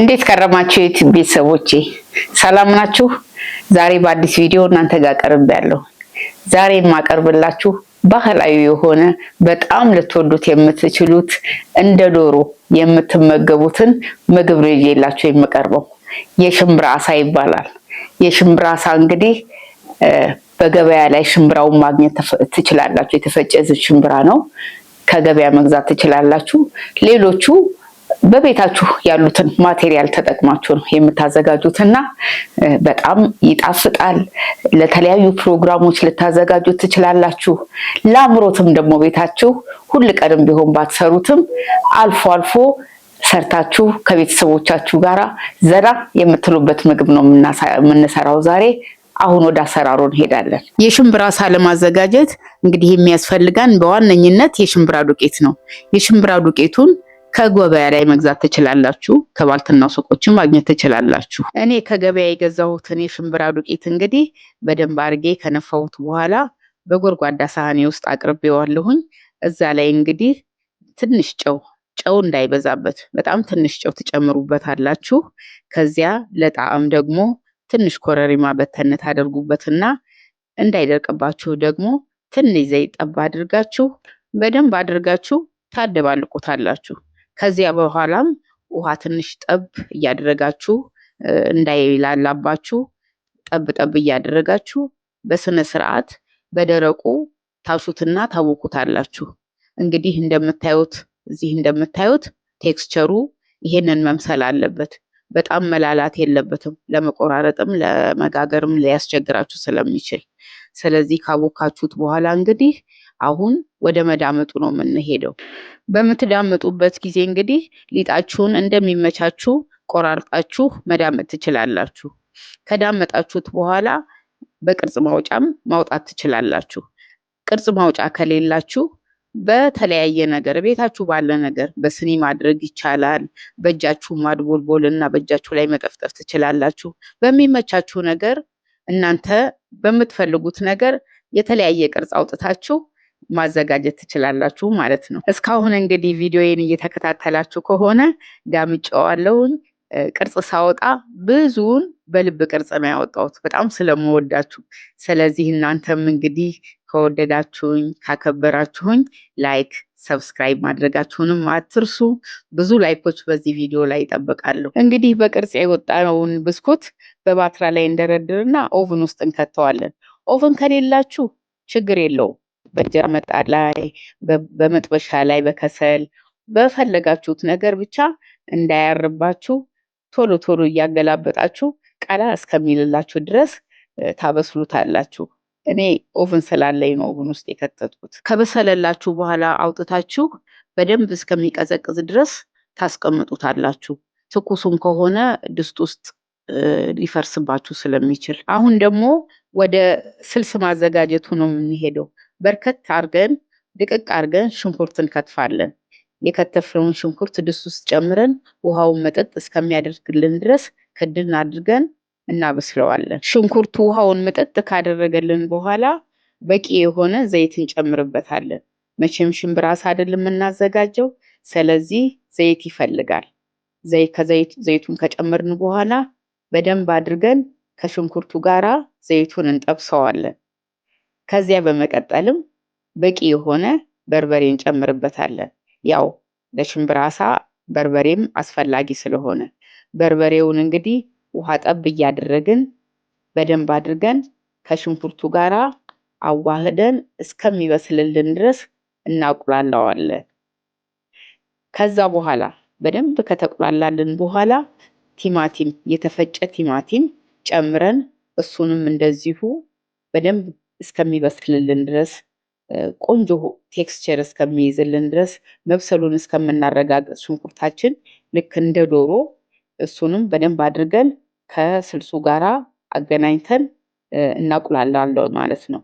እንዴት ከረማችሁ ቤተሰቦቼ? ሰላም ናችሁ? ዛሬ በአዲስ ቪዲዮ እናንተ ጋር ቀርቤያለሁ። ዛሬ የማቀርብላችሁ ባህላዊ የሆነ በጣም ልትወዱት የምትችሉት እንደ ዶሮ የምትመገቡትን ምግብ ነው ይዤላችሁ የምቀርበው። የሽምብራ አሳ ይባላል። የሽምብራ አሳ እንግዲህ በገበያ ላይ ሽምብራውን ማግኘት ትችላላችሁ። የተፈጨ ሽምብራ ነው። ከገበያ መግዛት ትችላላችሁ። ሌሎቹ በቤታችሁ ያሉትን ማቴሪያል ተጠቅማችሁ ነው የምታዘጋጁትና በጣም ይጣፍጣል። ለተለያዩ ፕሮግራሞች ልታዘጋጁት ትችላላችሁ። ለአምሮትም ደግሞ ቤታችሁ ሁል ቀንም ቢሆን ባትሰሩትም አልፎ አልፎ ሰርታችሁ ከቤተሰቦቻችሁ ጋራ ዘና የምትሉበት ምግብ ነው የምንሰራው ዛሬ። አሁን ወደ አሰራሩ እንሄዳለን። የሽምብራ አሳ ለማዘጋጀት እንግዲህ የሚያስፈልጋን በዋነኝነት የሽምብራ ዱቄት ነው። የሽምብራ ዱቄቱን ከገበያ ላይ መግዛት ትችላላችሁ። ከባልትና ሱቆችን ማግኘት ትችላላችሁ። እኔ ከገበያ የገዛሁትን የሽምብራ ዱቄት እንግዲህ በደንብ አድርጌ ከነፋሁት በኋላ በጎድጓዳ ሳህኔ ውስጥ አቅርቤዋለሁኝ። እዛ ላይ እንግዲህ ትንሽ ጨው እንዳይበዛበት በጣም ትንሽ ጨው ትጨምሩበታላችሁ። ከዚያ ለጣዕም ደግሞ ትንሽ ኮረሪማ በተን ታደርጉበትና እንዳይደርቅባችሁ ደግሞ ትንሽ ዘይት ጠብ አድርጋችሁ በደንብ አድርጋችሁ ታደባልቁታላችሁ። ከዚያ በኋላም ውሃ ትንሽ ጠብ እያደረጋችሁ እንዳይላላባችሁ ጠብ እያደረጋችሁ በስነ ስርዓት በደረቁ ታሹትና ታወቁታላችሁ። እንግዲህ እዚህ እንደምታዩት ቴክስቸሩ ይሄንን መምሰል አለበት። በጣም መላላት የለበትም። ለመቆራረጥም ለመጋገርም ሊያስቸግራችሁ ስለሚችል፣ ስለዚህ ካቦካችሁት በኋላ እንግዲህ አሁን ወደ መዳመጡ ነው የምንሄደው። በምትዳምጡበት ጊዜ እንግዲህ ሊጣችሁን እንደሚመቻችሁ ቆራርጣችሁ መዳመጥ ትችላላችሁ። ከዳመጣችሁት በኋላ በቅርጽ ማውጫም ማውጣት ትችላላችሁ። ቅርጽ ማውጫ ከሌላችሁ በተለያየ ነገር ቤታችሁ ባለ ነገር በስኒ ማድረግ ይቻላል። በእጃችሁ ማድቦልቦል እና በእጃችሁ ላይ መጠፍጠፍ ትችላላችሁ። በሚመቻችሁ ነገር እናንተ በምትፈልጉት ነገር የተለያየ ቅርጽ አውጥታችሁ ማዘጋጀት ትችላላችሁ ማለት ነው። እስካሁን እንግዲህ ቪዲዮዬን እየተከታተላችሁ ከሆነ ዳምጬዋለሁኝ። ቅርጽ ሳወጣ ብዙውን በልብ ቅርጽ ነው ያወጣሁት በጣም ስለምወዳችሁ። ስለዚህ እናንተም እንግዲህ ከወደዳችሁኝ ካከበራችሁኝ ላይክ ሰብስክራይብ ማድረጋችሁንም አትርሱ። ብዙ ላይኮች በዚህ ቪዲዮ ላይ ይጠብቃሉ። እንግዲህ በቅርጽ የወጣውን ብስኩት በባትራ ላይ እንደረድርና ኦቭን ውስጥ እንከተዋለን። ኦቭን ከሌላችሁ ችግር የለውም። በእንጀራ ምጣድ ላይ በመጥበሻ ላይ በከሰል በፈለጋችሁት ነገር ብቻ እንዳያርባችሁ ቶሎ ቶሎ እያገላበጣችሁ ቀላ እስከሚልላችሁ ድረስ ታበስሉታላችሁ። እኔ ኦቭን ስላለኝ ነው ኦቭን ውስጥ የከተትኩት። ከበሰለላችሁ በኋላ አውጥታችሁ በደንብ እስከሚቀዘቅዝ ድረስ ታስቀምጡታላችሁ። ትኩሱም ከሆነ ድስት ውስጥ ሊፈርስባችሁ ስለሚችል። አሁን ደግሞ ወደ ስልስ ማዘጋጀቱ ነው የምንሄደው። በርከት አርገን ድቅቅ አርገን ሽንኩርት እንከትፋለን። የከተፍነውን ሽንኩርት ድስት ውስጥ ጨምረን ውሃውን መጠጥ እስከሚያደርግልን ድረስ ክድን አድርገን እናበስለዋለን። ሽንኩርቱ ውሃውን መጠጥ ካደረገልን በኋላ በቂ የሆነ ዘይት እንጨምርበታለን። መቼም ሽምብራ አሳ አይደል የምናዘጋጀው፣ ስለዚህ ዘይት ይፈልጋል። ዘይቱን ከጨመርን በኋላ በደንብ አድርገን ከሽንኩርቱ ጋራ ዘይቱን እንጠብሰዋለን። ከዚያ በመቀጠልም በቂ የሆነ በርበሬ እንጨምርበታለን። ያው ለሽምብራ አሳ በርበሬም አስፈላጊ ስለሆነ በርበሬውን እንግዲህ ውሃ ጠብ እያደረግን በደንብ አድርገን ከሽንኩርቱ ጋራ አዋህደን እስከሚበስልልን ድረስ እናቁላለዋለን። ከዛ በኋላ በደንብ ከተቁላላልን በኋላ ቲማቲም፣ የተፈጨ ቲማቲም ጨምረን እሱንም እንደዚሁ በደንብ እስከሚበስልልን ድረስ ቆንጆ ቴክስቸር እስከሚይዝልን ድረስ መብሰሉን እስከምናረጋግጥ ሽንኩርታችን ልክ እንደ ዶሮ እሱንም በደንብ አድርገን ከስልሱ ጋራ አገናኝተን እናቁላላለውን ማለት ነው።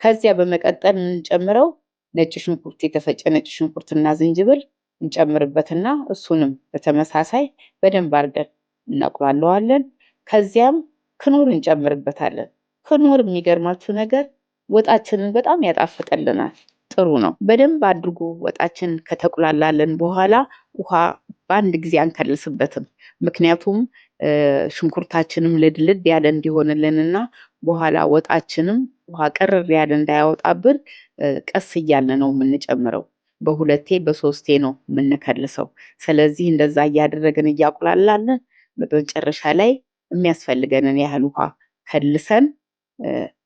ከዚያ በመቀጠል እንጨምረው ነጭ ሽንኩርት፣ የተፈጨ ነጭ ሽንኩርትና ዝንጅብል እንጨምርበትና እሱንም በተመሳሳይ በደንብ አድርገን እናቁላለዋለን። ከዚያም ክኖር እንጨምርበታለን። ክኖር የሚገርማችሁ ነገር ወጣችንን በጣም ያጣፍጥልናል። ጥሩ ነው። በደንብ አድርጎ ወጣችን ከተቁላላለን በኋላ ውሃ በአንድ ጊዜ አንከልስበትም። ምክንያቱም ሽንኩርታችንም ልድልድ ያለ እንዲሆንልንና በኋላ ወጣችንም ውሃ ቀርር ያለ እንዳያወጣብን ቀስ እያለ ነው የምንጨምረው። በሁለቴ በሶስቴ ነው የምንከልሰው። ስለዚህ እንደዛ እያደረግን እያቁላላለን በመጨረሻ ላይ የሚያስፈልገንን ያህል ውሃ ከልሰን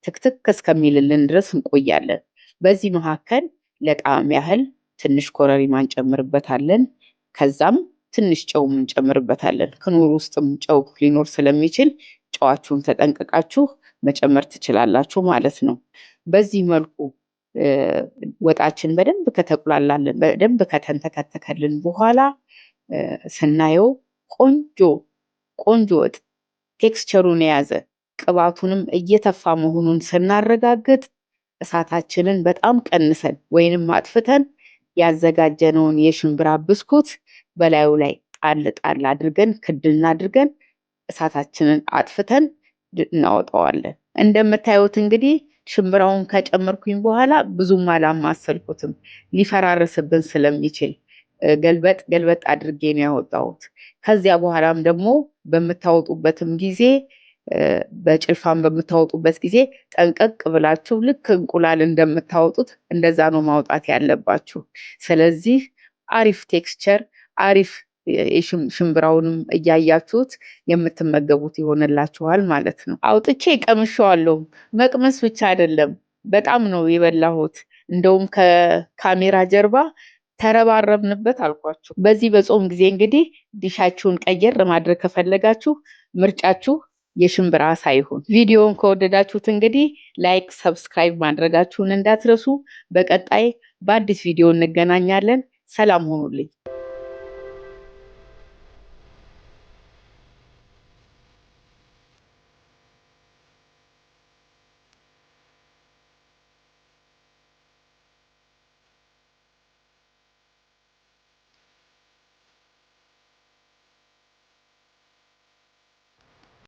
ትክትክ እስከሚልልን ድረስ እንቆያለን። በዚህ መካከል ለጣዕም ያህል ትንሽ ኮረሪማ እንጨምርበታለን። ከዛም ትንሽ ጨው እንጨምርበታለን። ክኑር ውስጥም ጨው ሊኖር ስለሚችል ጨዋችሁን ተጠንቅቃችሁ መጨመር ትችላላችሁ ማለት ነው። በዚህ መልኩ ወጣችን በደንብ ከተቁላላልን በደንብ ከተንተከተከልን በኋላ ስናየው ቆንጆ ወጥ ቴክስቸሩን የያዘ ቅባቱንም እየተፋ መሆኑን ስናረጋግጥ እሳታችንን በጣም ቀንሰን ወይንም አጥፍተን ያዘጋጀነውን የሽምብራ ብስኩት በላዩ ላይ ጣል ጣል አድርገን ክድና አድርገን እሳታችንን አጥፍተን እናወጣዋለን። እንደምታዩት እንግዲህ ሽምብራውን ከጨመርኩኝ በኋላ ብዙም አላማሰልኩትም፣ ሊፈራርስብን ስለሚችል ገልበጥ አድርጌ ነው ያወጣሁት። ከዚያ በኋላም ደግሞ በምታወጡበትም ጊዜ በጭልፋም በምታወጡበት ጊዜ ጠንቀቅ ብላችሁ ልክ እንቁላል እንደምታወጡት እንደዛ ነው ማውጣት ያለባችሁ። ስለዚህ አሪፍ ቴክስቸር አሪፍ ሽምብራውንም እያያችሁት የምትመገቡት ይሆንላችኋል ማለት ነው። አውጥቼ ቀምሼዋለሁ። መቅመስ ብቻ አይደለም በጣም ነው የበላሁት። እንደውም ከካሜራ ጀርባ ተረባረብንበት አልኳችሁ። በዚህ በጾም ጊዜ እንግዲህ ዲሻችሁን ቀየር ለማድረግ ከፈለጋችሁ ምርጫችሁ የሽምብራ አሳ ይሁን። ቪዲዮውን ከወደዳችሁት እንግዲህ ላይክ፣ ሰብስክራይብ ማድረጋችሁን እንዳትረሱ። በቀጣይ በአዲስ ቪዲዮ እንገናኛለን። ሰላም ሁኑልኝ።